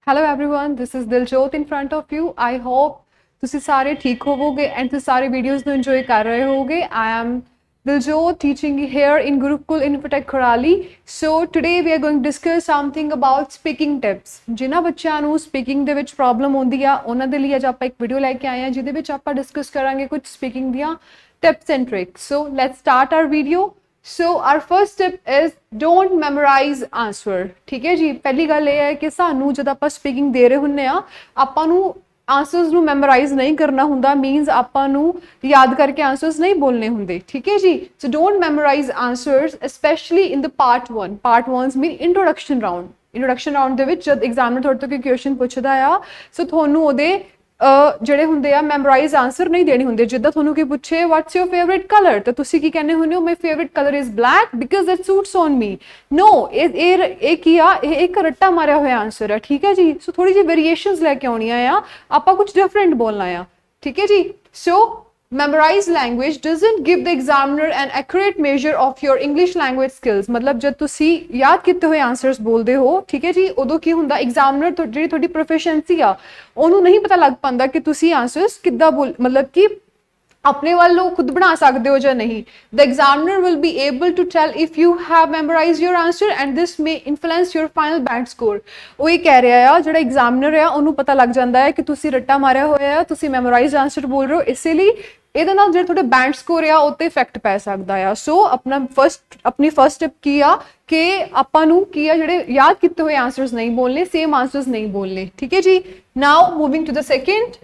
Hello everyone, this is Diljot in front of you. I hope ਤੁਸੀਂ ਸਾਰੇ ਠੀਕ ਹੋਵੋਗੇ and ਤੁਸੀਂ ਸਾਰੇ videos ਨੂੰ enjoy ਕਰ ਰਹੇ ਹੋਗੇ. I am Diljot teaching here in Gurukul Infotech Khurali. So today we are going to discuss something about speaking tips. ਜਿਨ੍ਹਾਂ ਬੱਚਿਆਂ ਨੂੰ speaking ਦੇ ਵਿੱਚ problem ਹੁੰਦੀ ਆ ਉਹਨਾਂ ਦੇ ਲਈ ਅੱਜ ਆਪਾਂ ਇੱਕ video ਲੈ ਕੇ ਆਏ ਹਾਂ ਜਿਹਦੇ ਵਿੱਚ ਆਪਾਂ discuss ਕਰਾਂਗੇ ਕੁਝ speaking ਦੀਆਂ tips and tricks. So let's start our video. So our first tip is don't memorize answer. ठीक है जी, पहली गल ये है कि सानू जब आप speaking दे रहे हुन्ने आ आपां नू आंसर्स नू memorize नहीं करना हुंदा, means आपां नू याद करके आंसर्स नहीं बोलने हुंदे. ठीक है जी, so don't memorize answers especially in the part 1. Part 1 mean introduction round. Introduction round ਦੇ ਵਿੱਚ ਜਦ examiner ਤੁਹਾਡੇ ਤੋਂ ਕੋਈ question ਪੁੱਛਦਾ ਆ ਸੋ ਤੁਹਾਨੂੰ ਉਹਦੇ ਜਿਹੜੇ ਹੁੰਦੇ ਆ ਮੈਮੋਰਾਈਜ਼ ਆਨਸਰ ਨਹੀਂ ਦੇਣੇ ਹੁੰਦੇ. ਜਿੱਦਾਂ ਤੁਹਾਨੂੰ ਕੀ ਪੁੱਛੇ ਵਾਟਸ ਯੋਰ ਫੇਵਰੇਟ ਕਲਰ ਤਾਂ ਤੁਸੀਂ ਕੀ ਕਹਿੰਦੇ ਹੁੰਦੇ ਹੋ my favourite colour is black because it suits on me. No, ਇਹ ਕੀ ਆ, ਇਹ ਇੱਕ ਰੱਟਾ ਮਾਰਿਆ ਹੋਇਆ ਆਨਸਰ ਆ. ਠੀਕ ਹੈ ਜੀ, ਸੋ ਥੋੜੀ ਜਿਹੀ ਵੇਰੀਏਸ਼ਨਸ ਲੈ ਕੇ ਆਉਣੀਆਂ ਆ, ਆਪਾਂ ਕੁਝ ਡਿਫਰੈਂਟ ਬੋਲਣਾ ਆ. ਠੀਕ ਹੈ ਜੀ, ਸੋ memorized language doesn't give the examiner an accurate measure of your English language skills. मतलब जब तुसी याद किते हुए आंसर्स बोलते हो, ठीक है जी, उदो की हुंदा examiner तो जिहड़ी थोड़ी proficiency आ ओनू नहीं पता लग पांदा कि तुसी आंसर्स किद्दां बोल मतलब कि अपने वालों खुद बना सकते हो या नहीं. The examiner will be able to tell if you have memorized your answer and this may influence your final band score. वो ये कह रहा है जो examiner है उन्होंने पता लग जाता है कि तुसी रट्टा मारिया होया है, तुसी memorized answer बोल रहे हो, इसीलिए ਇਹਦੇ ਨਾਲ ਜਿਹੜੇ ਤੁਹਾਡੇ ਬੈਂਡ ਸਕੋਰ ਆ ਉੱਤੇ ਇਫੈਕਟ ਪੈ ਸਕਦਾ ਆ. ਸੋ ਆਪਣੀ ਫਸਟ ਸਟੈਪ ਕੀ ਆ ਕਿ ਆਪਾਂ ਨੂੰ ਕੀ ਆ ਜਿਹੜੇ ਯਾਦ ਕੀਤੇ ਹੋਏ ਆਨਸਰਸ ਨਹੀਂ ਬੋਲਨੇ, ਸੇਮ ਆਨਸਰਸ ਨਹੀਂ ਬੋਲਨੇ. ਠੀਕ ਹੈ ਜੀ, now moving to the second,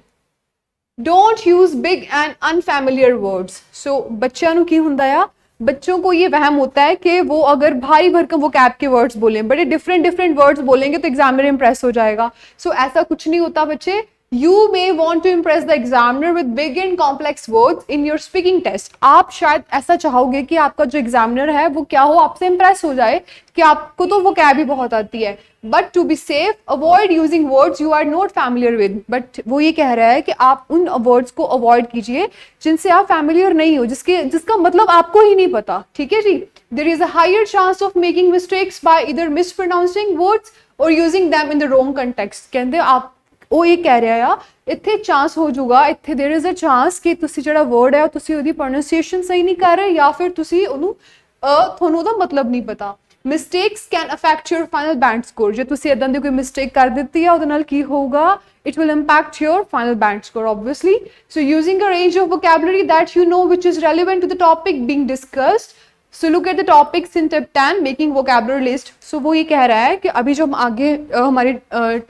don't use big and unfamiliar words. So बच्चों को की हुंदा है, बच्चों को ये वहम होता है कि वो अगर भारी भरकम वोकैब के वर्ड्स बोलें, बड़े डिफरेंट वर्ड्स बोलेंगे तो एग्जामिनर इंप्रेस हो जाएगा. सो ऐसा कुछ नहीं होता बच्चे. You may want to impress the examiner with big and complex words in your speaking test. आप शायद ऐसा चाहोगे कि आपका जो एग्जामिनर है वो क्या हो, आपसे इंप्रेस हो जाए कि आपको तो वोकैब ही बहुत आती है. But to be safe avoid using words you are not familiar with. But वो ये कह रहा है कि आप उन वर्ड्स को अवॉइड कीजिए जिनसे आप फैमिलियर नहीं हो, जिसका मतलब आपको ही नहीं पता. ठीक है जी, there is a higher chance of making mistakes by either mispronouncing words और using them in the wrong context. कहते आप ਉਹ ਇਹ ਕਹਿ ਰਿਹਾ ਆ ਇੱਥੇ ਚਾਂਸ ਹੋ ਜਾਊਗਾ, ਇੱਥੇ देयर इज अ ਚਾਂਸ ਕਿ ਤੁਸੀਂ ਜਿਹੜਾ ਵਰਡ ਹੈ ਤੁਸੀਂ ਉਹਦੀ ਪ੍ਰੋਨਾਂਸੀਏਸ਼ਨ ਸਹੀ ਨਹੀਂ ਕਰ ਰਹੇ ਜਾਂ ਫਿਰ ਤੁਸੀਂ ਉਹਨੂੰ ਤੁਹਾਨੂੰ ਉਹਦਾ ਮਤਲਬ ਨਹੀਂ ਪਤਾ. Mistakes can affect your final band score. ਜੇ ਤੁਸੀਂ ਇਦਾਂ ਦੀ ਕੋਈ ਮਿਸਟੇਕ ਕਰ ਦਿੱਤੀ ਆ ਉਹਦੇ ਨਾਲ ਕੀ ਹੋਊਗਾ, it will impact your final band score obviously. So using a range of vocabulary that you know which is relevant to the topic being discussed. So look at the topics in tip 10 making vocabulary list. So वो ये कह रहा है कि अभी जो हम आगे हमारे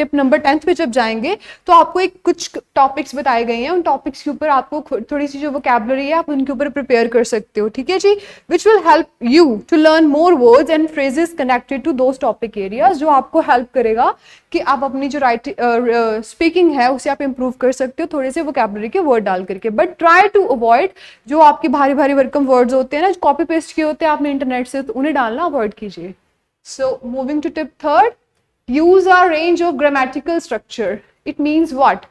टिप नंबर 10 पे जब जाएंगे तो आपको एक कुछ टॉपिक्स बताए गए हैं, उन टॉपिक्स के ऊपर आपको थोड़ी सी जो वोकैबुलरी है आप उनके ऊपर प्रिपेयर कर सकते हो. ठीक है जी, which will help you to learn more words and phrases connected to those topic areas, जो आपको हेल्प करेगा कि आप अपनी जो स्पीकिंग है उसे आप इम्प्रूव कर सकते हो थोड़े से वोकैबुलरी के वर्ड डाल करके. बट ट्राई टू अवॉइड जो आपके भारी भरकम वर्ड्स होते हैं ना, कॉपी पेस्ट किए होते हैं आपने इंटरनेट से, तो उन्हें डालना अवॉइड कीजिए. So moving to tip 3rd, use a range of grammatical structure. It means what?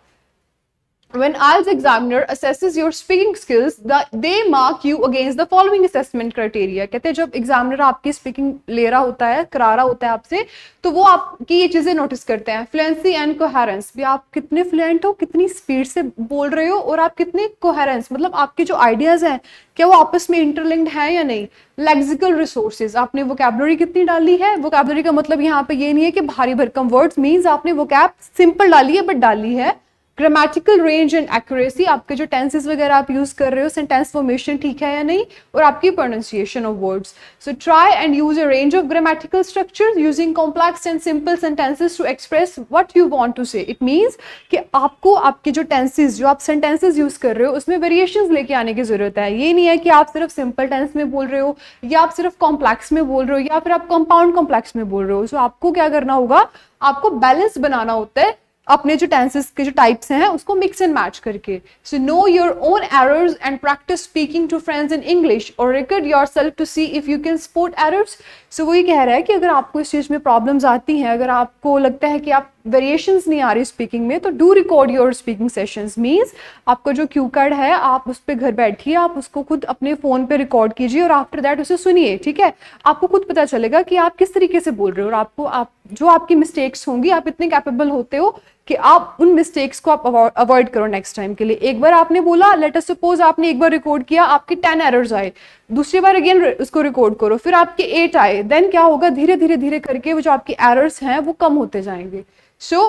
When IELTS examiner assesses your speaking skills, they mark you against the following assessment criteria. कहते हैं जब examiner आपकी speaking ले रहा होता है, करा रहा होता है आपसे, तो वो आपकी ये चीज़ें नोटिस करते हैं. फ्लुएंसी एंड कोहेरेंस, भी आप कितने फ्लुएंट हो, कितनी स्पीड से बोल रहे हो, और आप कितने कोहेरेंस मतलब आपके जो आइडियाज़ हैं क्या वो आपस में इंटरलिंक्ड है या नहीं. लेक्सिकल रिसोर्सेज, आपने वोकैबुलरी कितनी डाली है. वोकैबुलरी का मतलब यहाँ पे ये नहीं है कि भारी भरकम वर्ड्स, मीन्स आपने वोकैब सिंपल डाली है बट डाली है. ग्रामेटिकल रेंज एंड एक्यूरेसी, आपके जो टेंसेस वगैरह आप यूज कर रहे हो, सेंटेंस फॉर्मेशन ठीक है या नहीं, और आपकी pronunciation of words. So try and use a range of grammatical structures using complex and simple sentences to express what you want to say. It means कि आपको आपके जो टेंसेस, जो आप सेंटेंसेस यूज कर रहे हो उसमें वेरिएशंस लेके आने की जरूरत है. ये नहीं है कि आप सिर्फ सिंपल टेंस में बोल रहे हो या आप सिर्फ कॉम्प्लेक्स में बोल रहे हो या फिर आप कंपाउंड कॉम्प्लेक्स में बोल रहे हो. सो आपको क्या करना होगा, आपको बैलेंस बनाना होता है अपने जो टेंसेस के जो टाइप्स हैं उसको मिक्स एंड मैच करके. So know your own errors and practice speaking to friends in English और record yourself to see if you can spot errors. So वो ये कह रहा है कि अगर आपको इस चीज़ में प्रॉब्लम्स आती हैं, अगर आपको लगता है कि आप वेरिएशंस नहीं आ रही स्पीकिंग में, तो do record your speaking sessions. Means आपका जो क्यू कार्ड है आप उस पर घर बैठिए, आप उसको खुद अपने फ़ोन पे रिकॉर्ड कीजिए और आफ्टर दैट उसे सुनिए, ठीक है। आपको खुद पता चलेगा कि आप किस तरीके से बोल रहे हो, और आप जो आपकी मिस्टेक्स होंगी, आप इतने कैपेबल होते हो कि आप उन मिस्टेक्स को आप अवॉइड करो नेक्स्ट टाइम के लिए। एक बार आपने बोला, लेट अस सपोज आपने एक बार रिकॉर्ड किया, आपके 10 एरर्स आए, दूसरी बार अगेन उसको रिकॉर्ड करो, फिर आपके 8 आए, देन क्या होगा, धीरे धीरे धीरे करके वो जो आपकी एरर्स हैं वो कम होते जाएंगे। सो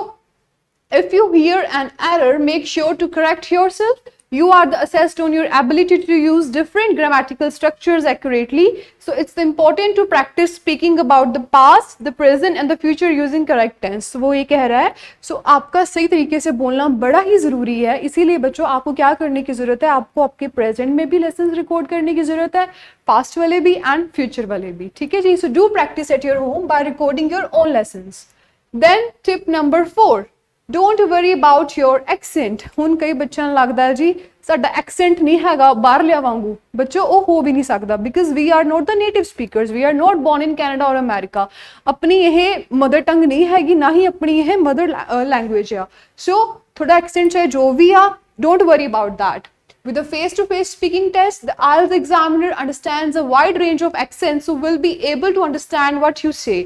if you hear an error, make sure to correct yourself. You are the assessed on your ability to use different grammatical structures accurately. So it's important to practice speaking about the past, the present and the future using correct tense. वो ये कह रहा है, so आपका सही तरीके से बोलना बड़ा ही ज़रूरी है। इसीलिए बच्चों आपको क्या करने की ज़रूरत है, आपको आपके प्रेजेंट में भी लेसन रिकॉर्ड करने की ज़रूरत है, पास्ट वाले भी एंड फ्यूचर वाले भी, ठीक है जी। So do practice at your home by recording your own lessons. Then tip number 4, don't worry about your accent. हुण कई बच्चों ਨੂੰ लगता है जी साडा एक्सेंट नहीं हैगा बाहरलिया वांगू, बच्चों वो हो भी नहीं सकता, because we are not the native speakers, we are not born in Canada और अमेरिका। अपनी यह मदर टंग नहीं हैगी, ना ही अपनी यह मदर लैंग्वेज आ। सो थोड़ा एक्सेंट चाहे जो भी आ, don't worry about that. With a face-to-face speaking test, the IELTS examiner understands a wide range of accents, so will be able to understand what you say.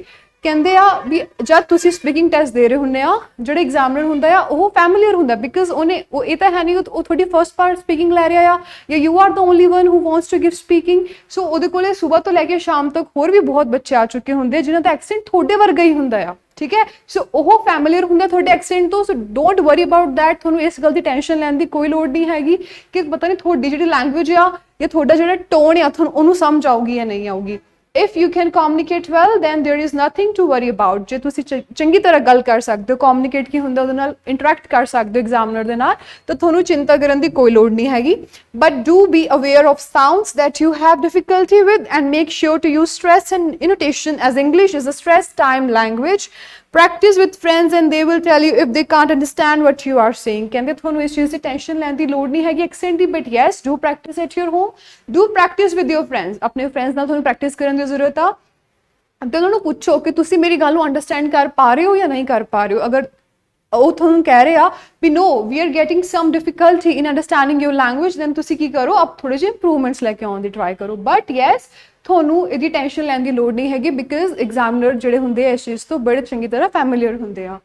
ਕਹਿੰਦੇ ਆ ਵੀ ਜਦ ਤੁਸੀਂ ਸਪੀਕਿੰਗ ਟੈਸਟ ਦੇ ਰਹੇ ਹੁੰਦੇ ਆ, ਜਿਹੜੇ ਐਗਜ਼ਾਮਨਰ ਹੁੰਦਾ ਆ ਉਹ ਫੈਮਿਲੀਅਰ ਹੁੰਦਾ, ਬਿਕਾਜ਼ ਉਹਨੇ ਉਹ ਇਹ ਤਾਂ ਹੈ ਨਹੀਂ ਉਹ ਤੁਹਾਡੀ ਫਸਟ ਪਾਰਟ ਸਪੀਕਿੰਗ ਲੈ ਰਿਹਾ ਆ, ਜਾਂ you are the only one who wants to give speaking. So ਉਹਦੇ ਕੋਲੇ ਸਵੇਰ ਤੋਂ ਲੈ ਕੇ ਸ਼ਾਮ ਤੱਕ ਹੋਰ ਵੀ ਬਹੁਤ ਬੱਚੇ ਆ ਚੁੱਕੇ ਹੁੰਦੇ ਜਿਨ੍ਹਾਂ ਦਾ ਐਕਸੈਂਟ ਤੁਹਾਡੇ ਵਰਗਾ ਹੀ ਹੁੰਦਾ ਆ, ਠੀਕ ਹੈ। ਸੋ ਉਹ ਫੈਮਿਲੀਅਰ ਹੁੰਦਾ ਤੁਹਾਡੇ ਐਕਸੈਂਟ ਤੋਂ। ਸੋ ਡੋਂਟ ਵਰੀ ਅਬਾਊਟ ਦੈਟ, ਤੁਹਾਨੂੰ ਇਸ ਗੱਲ ਦੀ ਟੈਨਸ਼ਨ ਲੈਣ ਦੀ ਕੋਈ ਲੋੜ ਨਹੀਂ ਹੈਗੀ ਕਿ ਪਤਾ ਨਹੀਂ ਤੁਹਾਡੀ ਜਿਹੜੀ ਲੈਂਗੁਏਜ ਆ ਜਾਂ ਤੁਹਾਡਾ ਜਿਹੜਾ ਟੋਨ ਆ ਤੁਹਾਨੂੰ ਉਹਨੂੰ ਸਮਝ ਆਊਗੀ ਜਾਂ ਨਹੀਂ ਆਊਗੀ। If you can communicate well, then there is nothing to worry about. ਜੇ ਤੁਸੀਂ ਚੰਗੀ ਤਰ੍ਹਾਂ ਗੱਲ ਕਰ ਸਕਦੇ ਹੋ, communicate ਕੀ ਹੁੰਦਾ ਉਹਦੇ ਨਾਲ interact ਕਰ ਸਕਦੇ ਹੋ ਐਗਜ਼ਾਮਨਰ ਦੇ ਨਾਲ, ਤਾਂ ਤੁਹਾਨੂੰ ਚਿੰਤਾ ਕਰਨ ਦੀ ਕੋਈ ਲੋੜ ਨਹੀਂ ਹੈਗੀ। But do be aware of sounds that you have difficulty with and make sure to use stress and intonation, as English is a stress time language. Practice with friends and they will tell you if they can't understand what you are saying. ਕਹਿੰਦੇ ਤੁਹਾਨੂੰ ਇਸ ਚੀਜ਼ ਦੀ tension ਲੈਣ ਦੀ ਲੋੜ ਨਹੀਂ ਹੈਗੀ accent the, but yes do practice at your home, do practice with your friends. ਆਪਣੇ friends ਨਾਲ ਤੁਹਾਨੂੰ ਪ੍ਰੈਕਟਿਸ ਕਰਨ ਦੀ ਜ਼ਰੂਰਤ ਆ, ਤੇ ਉਹਨਾਂ ਨੂੰ ਪੁੱਛੋ ਕਿ ਤੁਸੀਂ ਮੇਰੀ ਗੱਲ ਨੂੰ ਅੰਡਰਸਟੈਂਡ ਕਰ ਪਾ ਰਹੇ ਹੋ ਜਾਂ ਨਹੀਂ ਕਰ ਪਾ ਰਹੇ ਹੋ। ਅਗਰ ਉਹ ਤੁਹਾਨੂੰ ਕਹਿ ਰਹੇ ਆ ਵੀ no we are getting some difficulty in understanding your language, then ਤੁਸੀਂ ਕੀ ਕਰੋ, ਆਪ ਥੋੜੇ ਜਿਹੇ ਇੰਪਰੂਵਮੈਂਟਸ ਲੈ ਕੇ ਆਉਣ ਦੀ ਟਰਾਈ ਕਰੋ। ਬਟ ਯੈਸ ਤੁਹਾਨੂੰ ਇਹਦੀ ਟੈਨਸ਼ਨ ਲੈਣ ਦੀ ਲੋੜ ਨਹੀਂ ਹੈਗੀ, ਬਿਕਾਜ਼ ਐਗਜ਼ਾਮਨਰ ਜਿਹੜੇ ਹੁੰਦੇ ਆ ਇਸ ਚੀਜ਼ ਤੋਂ ਬੜੇ ਚੰਗੀ ਤਰ੍ਹਾਂ ਫੈਮਿਲੀਅਰ ਹੁੰਦੇ ਆ।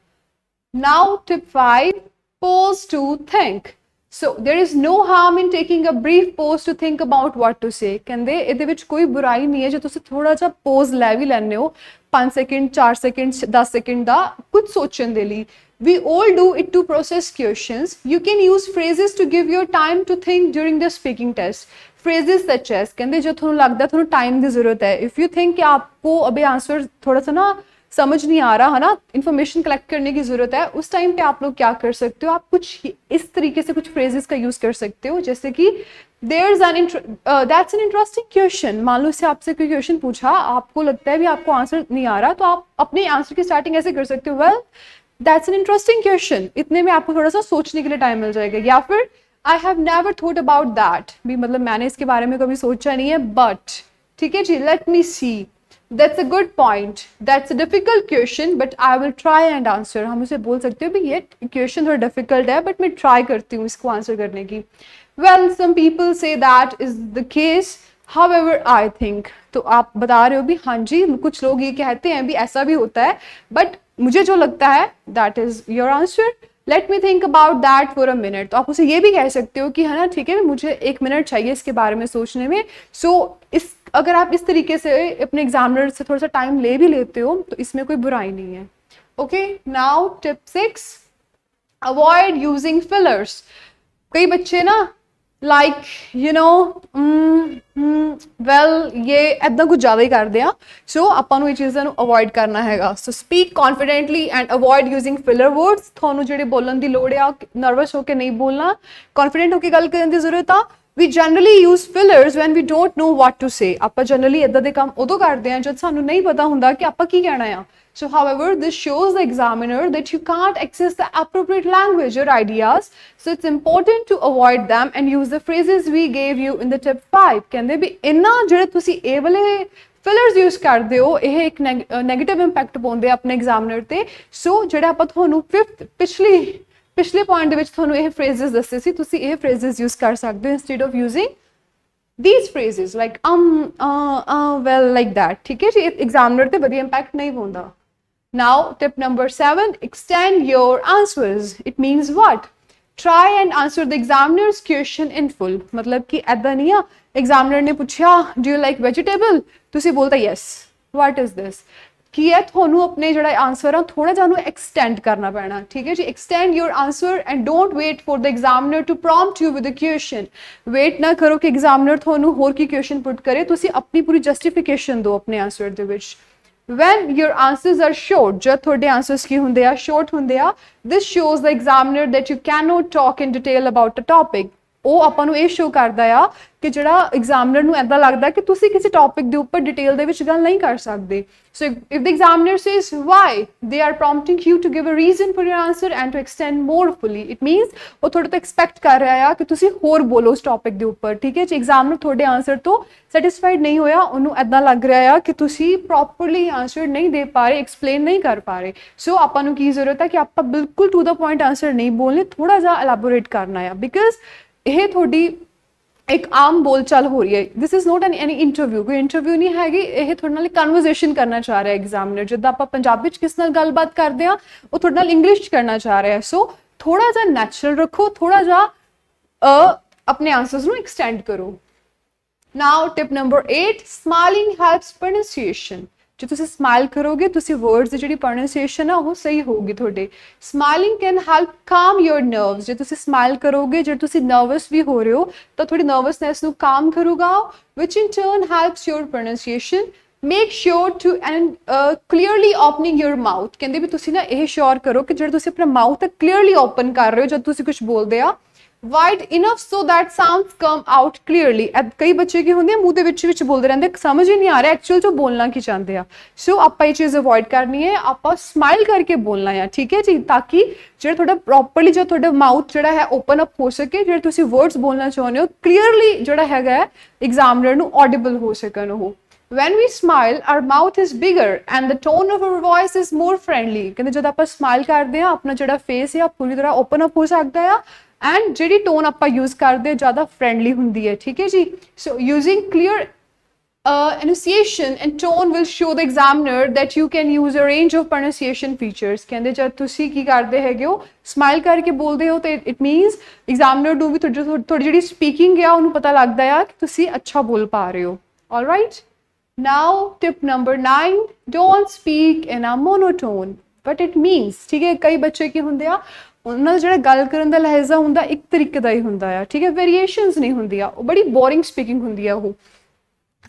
ਨਾਓ tip 5, pause to think. So there is no harm in taking a brief pause to think about what to say. ਕਹਿੰਦੇ ਇਹਦੇ ਵਿੱਚ ਕੋਈ ਬੁਰਾਈ ਨਹੀਂ ਹੈ ਜੇ ਤੁਸੀਂ ਥੋੜਾ ਜਿਹਾ ਪੋਜ਼ ਲੈ ਵੀ ਲੈਂਦੇ ਹੋ, 5 ਸੈਕਿੰਡ 4 ਸੈਕਿੰਡ 10 ਸੈਕਿੰਡ ਦਾ ਕੁਝ ਸੋਚਣ ਦੇ ਲਈ। We all do it to process questions. You can use phrases to give your time to think during the speaking test. Phrases such as, कहते जो थोड़ा लगता है थोड़ा टाइम की जरूरत है, इफ़ यू थिंक कि आपको अभी आंसर थोड़ा सा ना समझ नहीं आ रहा है ना, इन्फॉर्मेशन कलेक्ट करने की ज़रूरत है, उस टाइम पे आप लोग क्या कर सकते हो, आप कुछ इस तरीके से कुछ फ्रेजेस का यूज़ कर सकते हो, जैसे कि दैट्स एन इंटरेस्टिंग क्वेश्चन। मान लो इससे आपसे कोई क्वेश्चन पूछा, आपको लगता है भी आपको आंसर नहीं आ रहा, तो आप अपने आंसर की स्टार्टिंग ऐसे कर सकते हो, well that's an interesting question. इतने में आपको थोड़ा सा सोचने के लिए टाइम मिल जाएगा। या फिर I have never thought about that, भी मतलब मैंने इसके बारे में कभी सोचा नहीं है, बट ठीक है जी, let me see, that's a good point, that's a difficult question but I will try and answer. हम उसे बोल सकते हो भी ये क्वेश्चन थोड़ा डिफिकल्ट है बट मैं ट्राई करती हूँ इसको आंसर करने की। Well some people say that is the case, however I think, तो आप बता रहे हो भी हाँ जी कुछ लोग ये कहते हैं भी ऐसा भी होता है, बट मुझे जो लगता है that is your answer, let me think about that for a minute. तो आप उसे ये भी कह सकते हो कि है ना ठीक है मुझे 1 मिनट चाहिए इसके बारे में सोचने में। सो इस अगर आप इस तरीके से अपने एग्जामिनर से थोड़ा सा टाइम ले भी लेते हो तो इसमें कोई बुराई नहीं है। Okay, now tip 6, avoid using fillers. कई बच्चे ना लाइक यू नो वेल ये इदा कुछ ज़्यादा ही करते हैं, सो ਆਪਾਂ ਨੂੰ ਇਹ ਚੀਜ਼ਾਂ ਨੂੰ ਅਵੋਇਡ ਕਰਨਾ ਹੈਗਾ। So speak confidently and avoid using filler words. ਤੁਹਾਨੂੰ ਜਿਹੜੇ ਬੋਲਣ ਦੀ ਲੋੜ ਆ, ਨਰਵਸ ਹੋ ਕੇ ਨਹੀਂ ਬੋਲਣਾ, ਕੌਨਫੀਡੈਂਟ ਹੋ ਕੇ ਗੱਲ ਕਰਨ ਦੀ ਜ਼ਰੂਰਤ ਆ। We generally use fillers when we don't know what to say. ਆਪਾਂ generally ਇਦਾਂ ਦੇ ਕੰਮ ਉਦੋਂ ਕਰਦੇ ਹਾਂ ਜਦ ਸਾਨੂੰ ਨਹੀਂ ਪਤਾ ਹੁੰਦਾ ਕਿ ਆਪਾਂ ਕੀ ਕਹਿਣਾ ਆ। So however, this shows the examiner that you can't access the appropriate language or ideas. So it's important to avoid them and use the phrases we gave you in the tip 5. ਕਹਿੰਦੇ ਵੀ ਇਹਨਾਂ ਜਿਹੜੇ ਤੁਸੀਂ ਇਹ ਵਾਲੇ ਫਿਲਰਸ use ਕਰਦੇ ਹੋ ਇਹ ਇੱਕ ਨੈਗੇਟਿਵ ਇੰਪੈਕਟ ਪਾਉਂਦੇ ਆ ਆਪਣੇ ਐਗਜ਼ਾਮਨਰ ਤੇ। ਸੋ ਜਿਹੜਾ ਆਪਾਂ ਤੁਹਾਨੂੰ ਪਿਛਲੇ ਪੁਆਇੰਟ ਦੇ ਵਿੱਚ ਤੁਹਾਨੂੰ ਇਹ ਫਰੇਜ਼ਸ ਦੱਸੇ ਸੀ, ਤੁਸੀਂ ਇਹ ਫਰੇਜ਼ਸ ਯੂਜ਼ ਕਰ ਸਕਦੇ ਹੋ instead of using these phrases like well like that, ਠੀਕ ਹੈ ਜੀ। ਐਗਜ਼ਾਮਨਰ ਤੇ ਵਧੀਆ ਇੰਪੈਕਟ ਨਹੀਂ ਪਾਉਂਦਾ। Now tip number 7, extend your answers. It means what? Try and answer the examiner's question in full. मतलब कि ऐदा नहीं आ examiner ने पूछा do you like vegetable, ਤੁਸੀਂ ਬੋਲਦਾ yes, what is this, ਕੀ ਹੈ ਤੁਹਾਨੂੰ ਆਪਣੇ ਜਿਹੜਾ ਆਨਸਰ ਆ ਥੋੜਾ ਜਿਹਾ ਉਹਨੂੰ ਐਕਸਟੈਂਡ ਕਰਨਾ ਪੈਣਾ, ਠੀਕ ਹੈ ਜੀ। Extend your answer and don't wait for the examiner to prompt you with a question. Wait ਨਾ ਕਰੋ ਕਿ ਐਗਜ਼ਾਮਨਰ ਤੁਹਾਨੂੰ ਹੋਰ ਕੀ ਕੁਐਸਚਨ ਪੁੱਟ ਕਰੇ, ਤੁਸੀਂ ਆਪਣੀ ਪੂਰੀ ਜਸਟੀਫਿਕੇਸ਼ਨ ਦਿਓ ਆਪਣੇ ਆਨਸਰ ਦੇ ਵਿੱਚ। when your answers are short, ਜਦ ਤੁਹਾਡੇ ਆਨਸਰਸ ਕੀ ਹੁੰਦੇ ਆ ਸ਼ੋਰਟ ਹੁੰਦੇ ਆ, this shows the examiner that you cannot talk in detail about a topic। ਉਹ ਆਪਾਂ ਨੂੰ ਇਹ ਸ਼ੋ ਕਰਦਾ ਆ ਕਿ ਜਿਹੜਾ ਐਗਜ਼ਾਮਨਰ ਨੂੰ ਐਦਾਂ ਲੱਗਦਾ ਕਿ ਤੁਸੀਂ ਕਿਸੇ ਟੌਪਿਕ ਦੇ ਉੱਪਰ ਡਿਟੇਲ ਦੇ ਵਿੱਚ ਗੱਲ ਨਹੀਂ ਕਰ ਸਕਦੇ। So if the examiner says why, they are prompting you to give a reason for your answer and to extend more fully. It means ਉਹ ਤੁਹਾਡੇ ਤੋਂ ਐਕਸਪੈਕਟ ਕਰ ਰਿਹਾ ਆ ਕਿ ਤੁਸੀਂ ਹੋਰ ਬੋਲੋ ਉਸ ਟੌਪਿਕ ਦੇ ਉੱਪਰ, ਠੀਕ ਹੈ ਜੀ। ਐਗਜ਼ਾਮਨਰ ਤੁਹਾਡੇ ਆਨਸਰ ਤੋਂ ਸੈਟਿਸਫਾਈਡ ਨਹੀਂ ਹੋਇਆ, ਉਹਨੂੰ ਐਦਾਂ ਲੱਗ ਰਿਹਾ ਆ ਕਿ ਤੁਸੀਂ ਪ੍ਰੋਪਰਲੀ ਆਨਸਰ ਨਹੀਂ ਦੇ ਪਾ ਰਹੇ, ਐਕਸਪਲੇਨ ਨਹੀਂ ਕਰ ਪਾ ਰਹੇ। ਸੋ ਆਪਾਂ ਨੂੰ ਕੀ ਜ਼ਰੂਰਤ ਹੈ ਕਿ ਆਪਾਂ ਬਿਲਕੁਲ ਟੂ ਦਾ ਪੁਆਇੰਟ ਆਨਸਰ ਨਹੀਂ ਬੋਲਣੇ, ਥੋੜਾ ਜਿਹਾ ਐਲੈਬੋਰੇਟ ਕਰਨਾ ਆ, ਬਿਕਾਜ਼ ਇਹ ਤੁਹਾਡੀ ਇੱਕ ਆਮ ਬੋਲਚਾਲ ਹੋ ਰਹੀ ਹੈ। This is not any interview, ਕੋਈ ਇੰਟਰਵਿਊ ਨਹੀਂ ਹੈਗੀ, ਇਹ ਤੁਹਾਡੇ ਨਾਲ ਕਨਵਰਸੇਸ਼ਨ ਕਰਨਾ ਚਾਹ ਰਿਹਾ ਐਗਜ਼ਾਮਨਰ। ਜਿੱਦਾਂ ਆਪਾਂ ਪੰਜਾਬੀ 'ਚ ਕਿਸ ਨਾਲ ਗੱਲਬਾਤ ਕਰਦੇ ਹਾਂ, ਉਹ ਤੁਹਾਡੇ ਨਾਲ ਇੰਗਲਿਸ਼ 'ਚ ਕਰਨਾ ਚਾਹ ਰਿਹਾ। ਸੋ ਥੋੜਾ ਜਿਹਾ ਨੈਚੁਰਲ ਰੱਖੋ, ਥੋੜਾ ਜਿਹਾ ਆਪਣੇ ਆਨਸਰਸ ਨੂੰ ਐਕਸਟੈਂਡ ਕਰੋ। Now tip number 8, smiling helps pronunciation. ਜੇ ਤੁਸੀਂ ਸਮਾਈਲ ਕਰੋਗੇ ਤੁਸੀਂ ਵਰਡਸ ਦੀ ਜਿਹੜੀ ਪ੍ਰੋਨਾਂਸੀਏਸ਼ਨ ਆ ਉਹ ਸਹੀ ਹੋਊਗੀ ਤੁਹਾਡੇ। ਸਮਾਈਲਿੰਗ ਕੈਨ ਹੈਲਪ ਕਾਮ ਯੋਰ ਨਰਵਸ। ਜੇ ਤੁਸੀਂ ਸਮਾਈਲ ਕਰੋਗੇ, ਜੇ ਤੁਸੀਂ ਨਰਵਸ ਵੀ ਹੋ ਰਹੇ ਹੋ ਤਾਂ ਤੁਹਾਡੀ ਨਰਵਸਨੈਸ ਨੂੰ ਕਾਮ ਕਰੂਗਾ, which in turn helps your pronunciation. Make sure to and clearly opening your mouth. ਕਹਿੰਦੇ ਵੀ ਤੁਸੀਂ ਨਾ ਇਹ ਸ਼ੋਰ ਕਰੋ ਕਿ ਜਿਹੜਾ ਤੁਸੀਂ ਆਪਣਾ ਮਾਊਥ ਹੈ ਕਲੀਅਰਲੀ ਓਪਨ ਕਰ ਰਹੇ ਹੋ ਜਦ ਤੁਸੀਂ ਕੁਝ ਬੋਲਦੇ ਆ। wide enough so that sounds come out clearly। ਕਈ ਬੱਚੇ ਕੀ ਹੁੰਦੇ ਆ ਮੂੰਹ ਦੇ ਵਿੱਚ ਬੋਲਦੇ ਰਹਿੰਦੇ, ਸਮਝ ਹੀ ਨਹੀਂ ਆ ਰਿਹਾ ਐਕਚੁਅਲ ਚ ਬੋਲਣਾ ਕੀ ਚਾਹੁੰਦੇ ਆ। ਸੋ ਆਪਾਂ ਇਹ ਚੀਜ਼ ਅਵੋਇਡ ਕਰਨੀ ਹੈ, ਆਪਾਂ ਸਮਾਈਲ ਕਰਕੇ ਬੋਲਣਾ ਆ, ਠੀਕ ਹੈ ਜੀ, ਤਾਂ ਕਿ ਜਿਹੜਾ ਤੁਹਾਡਾ ਪ੍ਰੋਪਰਲੀ ਜੋ ਤੁਹਾਡਾ ਮਾਊਥ ਜਿਹੜਾ ਹੈ ਓਪਨ ਅਪ ਹੋ ਸਕੇ, ਜਿਹੜੇ ਤੁਸੀਂ ਵਰਡਸ ਬੋਲਣਾ ਚਾਹੁੰਦੇ ਹੋ ਕਲੀਅਰਲੀ ਜਿਹੜਾ ਹੈਗਾ ਐਗਜ਼ਾਮਨਰ ਨੂੰ ਆਡੀਬਲ ਹੋ ਸਕਣ ਉਹ। When we smile, our mouth is bigger and the tone of our voice is more friendly। ਕਹਿੰਦੇ ਜਦ ਆਪਾਂ ਸਮਾਈਲ ਕਰਦੇ ਆ ਆਪਣਾ ਜਿਹੜਾ ਫੇਸ ਹੈ ਪੂਰੀ ਤਰ੍ਹਾਂ ਓਪਨ ਅਪ ਹੋ ਸਕਦਾ ਆ ਐਂਡ ਜਿਹੜੀ ਟੋਨ ਆਪਾਂ ਯੂਜ਼ ਕਰਦੇ ਹਾਂ ਜ਼ਿਆਦਾ ਫਰੈਂਡਲੀ ਹੁੰਦੀ ਹੈ, ਠੀਕ ਹੈ ਜੀ। So using clear enunciation and tone will show the examiner that you can use a range of pronunciation features। ਕਹਿੰਦੇ ਜਦ ਤੁਸੀਂ ਕੀ ਕਰਦੇ ਹੈਗੇ ਹੋ ਸਮਾਈਲ ਕਰਕੇ ਬੋਲਦੇ ਹੋ ਤੇ ਇਟ ਮੀਨਸ ਐਗਜ਼ਾਮਨਰ ਨੂੰ ਵੀ ਤੁਹਾਡੀ ਜਿਹੜੀ ਸਪੀਕਿੰਗ ਆ ਉਹਨੂੰ ਪਤਾ ਲੱਗਦਾ ਆ ਕਿ ਤੁਸੀਂ ਅੱਛਾ ਬੋਲ ਪਾ ਰਹੇ ਹੋ। All right, now tip number 9, don't speak in a monotone but it means, ਠੀਕ ਹੈ। ਕਈ ਬੱਚੇ ਕੀ ਹੁੰਦੇ ਆ ਉਹਨਾਂ ਦਾ ਜਿਹੜਾ ਗੱਲ ਕਰਨ ਦਾ ਲਹਿਜ਼ਾ ਹੁੰਦਾ ਇੱਕ ਤਰੀਕੇ ਦਾ ਹੀ ਹੁੰਦਾ ਆ, ਠੀਕ ਹੈ, ਵੇਰੀਏਸ਼ਨਸ ਨਹੀਂ ਹੁੰਦੀਆਂ, ਉਹ ਬੜੀ ਬੋਰਿੰਗ ਸਪੀਕਿੰਗ ਹੁੰਦੀ ਆ ਉਹ।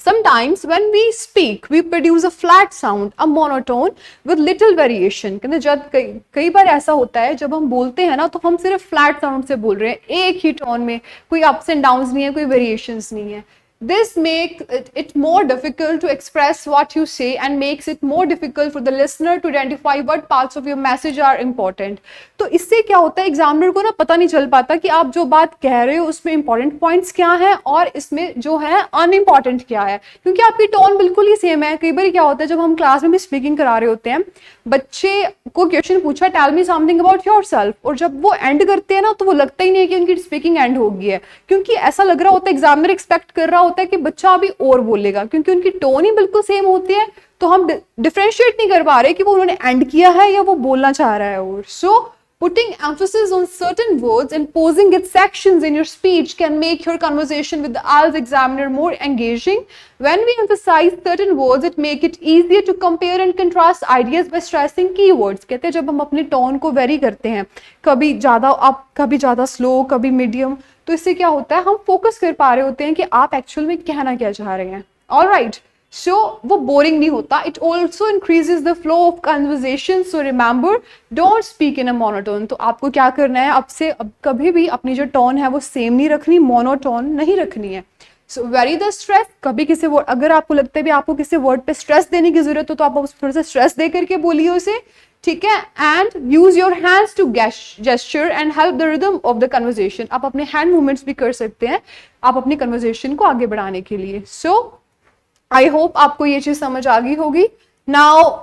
Sometimes when we speak, we produce a flat sound, a monotone with little variation। कहते जब कई बार ऐसा होता है जब हम बोलते हैं ना तो हम सिर्फ फ्लैट साउंड से बोल रहे हैं, एक ही टोन में, कोई अप्स एंड डाउन्स नहीं है, कोई वेरिएशंस नहीं है। This makes it more difficult to express what you say and makes it more difficult for the listener to identify what parts of your message are important। तो इससे क्या होता है एग्जामिनर को ना पता नहीं चल पाता कि आप जो बात कह रहे हो उसमें इंपॉर्टेंट पॉइंट्स क्या है और इसमें जो है अनइम्पॉर्टेंट क्या है, क्योंकि आपकी टोन बिल्कुल ही सेम है। कई बार क्या होता है जब हम क्लास में भी स्पीकिंग करा रहे होते हैं, बच्चे को क्वेश्चन पूछा tell me something about yourself, और जब वो एंड करते हैं ना तो वो लगता ही नहीं है कि उनकी स्पीकिंग एंड हो गई है, क्योंकि ऐसा लग रहा होता है एग्जामिनर एक्सपेक्ट कर रहा होता है कि बच्चा अभी और बोलेगा, क्योंकि उनकी टोन ही बिल्कुल सेम होती है। तो हम डिफरेंशिएट नहीं कर पा रहे कि वो उन्होंने एंड किया है या वो बोलना चाह रहा है। और सो putting emphasis on certain words and posing its sections in your speech can make your conversation with the IELTS examiner more engaging। When we emphasize certain words, it make it easier to compare and contrast ideas by stressing keywords। कहते हैं जब हम अपनी tone को very करते हैं, कभी ज़्यादा अप, कभी ज़्यादा स्लो, कभी मीडियम, तो इससे क्या होता है हम फोकस कर पा रहे होते हैं कि आप एक्चुअल में कहना क्या चाह रहे हैं। ऑलराइट, सो वो बोरिंग नहीं होता। It also increases the flow of conversation. So remember, don't speak in a monotone. तो आपको क्या करना है, अब कभी भी अपनी जो टोन है वो सेम नहीं रखनी, मोनोटोन नहीं रखनी है। सो वेरी द स्ट्रेस, कभी किसी वर्ड, अगर आपको लगता है भी आपको किसी वर्ड पे स्ट्रेस देने की जरूरत हो तो आप थोड़ा सा स्ट्रेस दे करके बोलिए उसे, ठीक है। And use your hands to gesture and help the rhythm of the conversation. आप अपने हैंड मूवमेंट्स भी कर सकते हैं आप अपनी कन्वर्जेशन को आगे बढ़ाने के लिए। सो आई होप आपको ये चीज समझ आ गई होगी. Now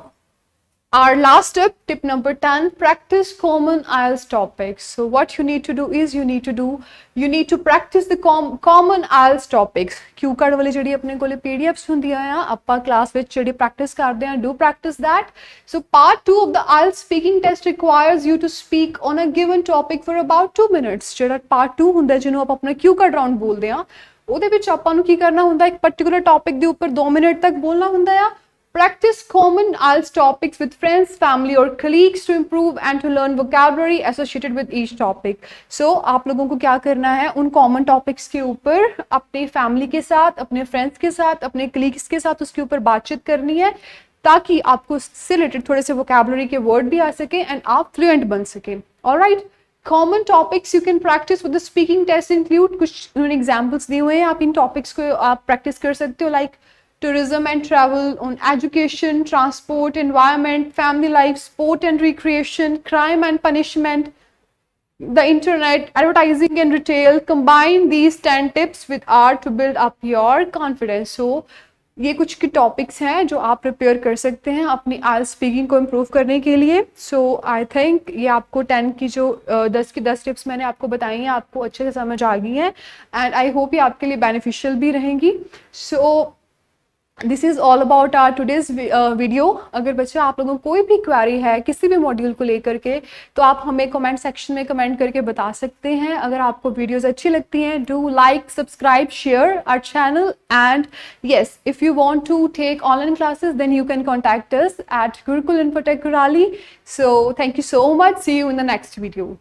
our last tip number 10, practice common IELTS topics. So what you need to do is you need to practice the common IELTS topics. Q card वाली ਜਿਹੜੀ ਆਪਣੇ ਕੋਲੇ PDFs ਹੁੰਦੀਆਂ ਆ, ਆਪਾਂ ਕਲਾਸ ਵਿੱਚ ਜਿਹੜੀ ਪ੍ਰੈਕਟਿਸ ਕਰਦੇ ਆ, do practice that. So part 2 of the IELTS speaking test requires you to speak on a given topic for about 2 minutes. ਜਿਹੜਾ part 2 ਹੁੰਦਾ ਜਿਹਨੂੰ ਆਪਾਂ ਆਪਣਾ क्यू कार्ड ਰਾਉਂਡ ਬੋਲਦੇ ਆ, ਉਹਦੇ ਵਿੱਚ ਆਪਾਂ ਨੂੰ ਕੀ ਕਰਨਾ ਹੁੰਦਾ, ਇੱਕ ਪਾਰਟਿਕੂਲਰ ਟੌਪਿਕ ਦੇ ਉੱਪਰ 2 ਮਿੰਟ ਤੱਕ ਬੋਲਣਾ ਹੁੰਦਾ ਆ. Practice common IELTS topics with friends, family or colleagues to improve and to learn vocabulary associated with each topic. So आप लोगों को क्या करना है, उन common topics के ऊपर अपने family के साथ, अपने friends के साथ, अपने colleagues के साथ उसके ऊपर बातचीत करनी है, ताकि आपको उससे related थोड़े से vocabulary के word भी आ सके and आप fluent बन सके. Alright. Common topics you can practice with the speaking test include, कुछ examples दिए हुए हैं, आप इन topics को आप practice कर सकते हो, like tourism and travel, on education, transport, environment, family life, sport and recreation, crime and punishment, the internet, advertising and retail. Combine these 10 tips with art to build up your confidence. So ये कुछ के topics हैं जो आप prepare कर सकते हैं अपनी IELTS स्पीकिंग को इम्प्रूव करने के लिए. सो आई थिंक ये आपको 10 की जो 10 की 10 टिप्स मैंने आपको बताई हैं आपको अच्छे से समझ आ गई हैं, एंड आई होप ये आपके लिए बेनिफिशियल भी रहेंगी. So this is all about our today's video. अगर बच्चा आप लोगों को कोई भी क्वेरी है किसी भी मॉड्यूल को लेकर के, तो आप हमें कमेंट सेक्शन में कमेंट करके बता सकते हैं. अगर आपको वीडियोस अच्छी लगती हैं, do like, subscribe, share our channel, and yes, if you want to take online classes then you can contact us at Gurukul Infotech Kurali. So thank you so much. See you in the next video.